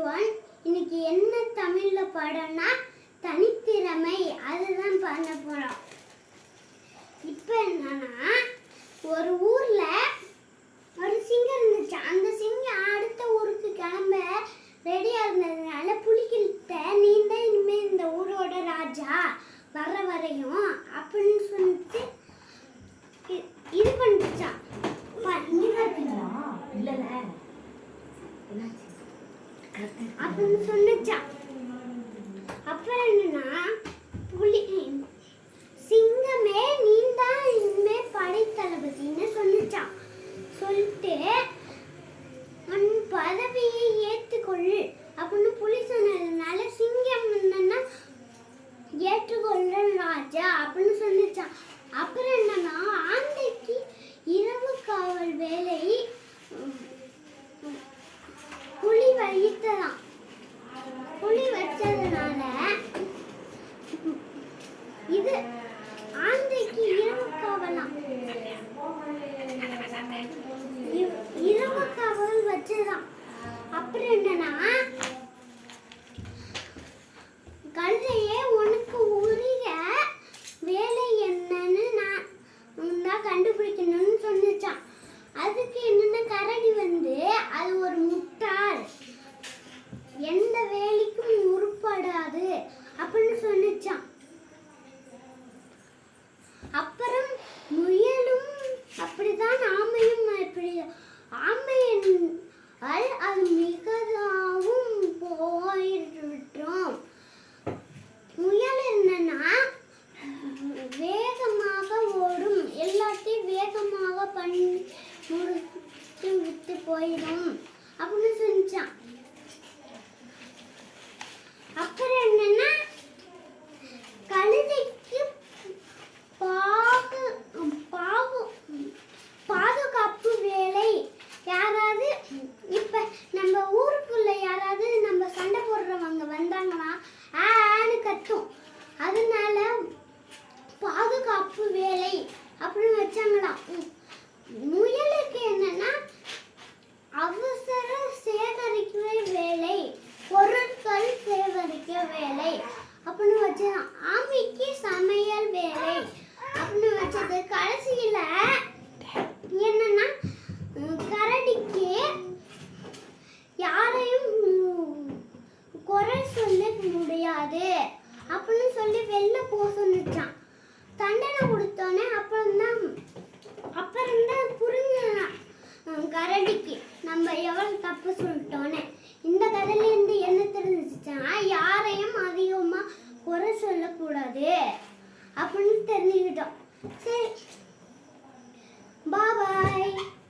everyone. இன்னைக்கு என்ன தமிழ்ல பாடம்னா தனித்திறமை அதுதான் பண்ண போறோம். இப்போ என்னன்னா ஒரு ஊர்ல ஒரு சிங்கம் இருந்துச்சு. அந்த சிங்கம் அடுத்த ஊருக்கு கிளம்ப ரெடியா இருந்ததுனால புலிகிட்ட நீ தான் இனிமே இந்த ஊரோட ராஜா வர வரையும் அப்படின்னு சொல்லிட்டு இது பண்ணிச்சான். அப்படின்னு சொன்னான். அப்புறம் என்னன்னா புலி சிங்கமே நீ தான் இனிமே படைத்தளபதின்னு சொன்னான். சொல்லிட்டு உன் பதவியை ஏற்றுக்கொள் அப்படின்னு புலி சொன்னதுனால சிங்கம் என்னன்னா ஏற்றுக்கொள்ள ராஜா அப்படின்னு சொன்னான். அப்புறம் என்னன்னா ஆந்தைக்கு இரவு காவல் வேலை புலி வைத்ததாம். புலி வச்சதுனால இது ஆந்தைக்கு இரவு காவலாம் இரவு காவல் வச்சதாம். அப்புறம் என்னன்னா கழுதையே உனக்கு உரிய வேலை என்னன்னு நான் கண்டுபிடிக்கணும்னு சொன்னிச்சான். அதுக்கு என்னன்னா கரடி வந்து அது ஒரு முட்டாள், எந்த வேலைக்கும் உருப்படாது அப்படின்னு சொன்னிச்சான். அப்புறம் முயலும் அப்படிதான், ஆமையும் அப்படி. ஆமையின் அது மிகவும் போயிட்டோம். முயல் என்னன்னா வேகமாக ஓடும், எல்லாத்தையும் வேகமாக பண்ணி முடித்து விட்டு போயிடும் அப்படின்னு சொன்னான். அப்புறம் என்னன்னா கழுதைக்கு பாதுகாப்பு வேலை. யாராவது இப்ப நம்ம ஊருக்குள்ள யாராவது நம்ம சண்டை போடுறவங்க வந்தாங்கன்னா ஆன்னு கத்தும். அதனால பாதுகாப்பு வேலை அப்படின்னு வச்சாங்களாம். முயலுக்கு என்னன்னா அவசர சேகரிக்கவே வேலை, பொருட்கள் சேகரிக்க வேலை அப்படின்னு வச்சான். ஆமைக்கு சமையல் வேலை அப்படின்னு வச்சது. கடைசியில என்னன்னா கரடிக்கு யாரையும் குறை சொல்ல முடியாது அப்படின்னு சொல்லி வெளில போக சொன்னான். தண்டனை கொடுத்தோன்னே அப்புறம்தான் புரிஞ்சான் கரடிக்கு நம்ம எவ்வளவு தப்பு சொல்லிட்டோன்னே. இந்த கதையில இருந்து என்ன தெரிஞ்சிச்சுன்னா யாரையும் அதிகமா குறை சொல்லக்கூடாது அப்படின்னு தெரிஞ்சுக்கிட்டோம்.